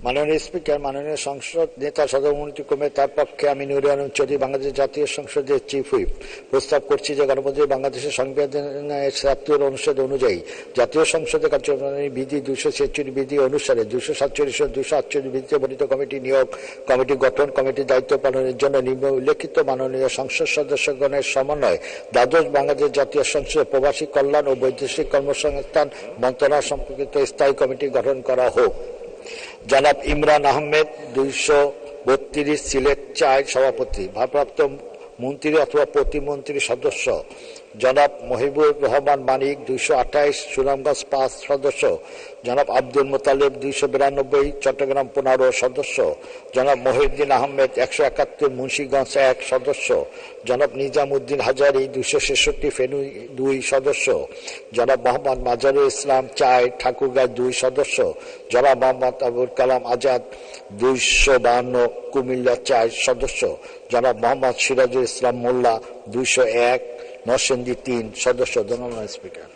মাননীয় স্পিকার, মাননীয় সংসদ নেতা সদমন্ত্রীক্রমে তার পক্ষে আমি নুরে আলম চৌধুরী বাংলাদেশ জাতীয় সংসদের চিফ হুইপ প্রস্তাব করছি যে গণপ্রজাতন্ত্রী বাংলাদেশের সংবিধানের ৭৭ অনুচ্ছেদ অনুযায়ী জাতীয় সংসদের কার্যপ্রণালী বিধি ২৪৬ বিধি অনুসারে ২৪৭ ও ২৪৮ বিধিতে বর্ণিত কমিটি নিয়োগ, কমিটি গঠন, কমিটির দায়িত্ব পালনের জন্য নিম্ন উল্লেখিত মাননীয় সংসদ সদস্যগণের সমন্বয়ে দ্বাদশ বাংলাদেশ জাতীয় সংসদ প্রবাসী কল্যাণ ও বৈদেশিক কর্মসংস্থান মন্ত্রণালয় সম্পর্কিত স্থায়ী কমিটি গঠন করা হোক। জনাব ইমরান আহমেদ ২৩২ সিলেট ৪ সভাপতি, ভারপ্রাপ্ত মন্ত্রী অথবা প্রতিমন্ত্রী সদস্য। জনাব মহিবুর রহমান মানিক ২২৮ সুনামগঞ্জ ৫ সদস্য। জনাব আব্দুল মোতালেব ২৯২ চট্টগ্রাম ১৫ সদস্য। জনাব মহিউদ্দিন আহমেদ ১৭১ মুন্সিগঞ্জ ১ সদস্য। জনাব নিজামউদ্দিন হাজারী ২৬৬ ফেনী ২ সদস্য। জনাব মোহাম্মদ মাজারুল ইসলাম ৪ ঠাকুরগাঁও ২ সদস্য। জনাব মোহাম্মদ আবুল কালাম আজাদ ২৫২ কুমিল্লা ৪ সদস্য। জনাব মোহাম্মদ সিরাজুল ইসলাম মোল্লা ২০১ নরসিংদী ৩ সদস্য। ধন্যবাদ স্পিকার।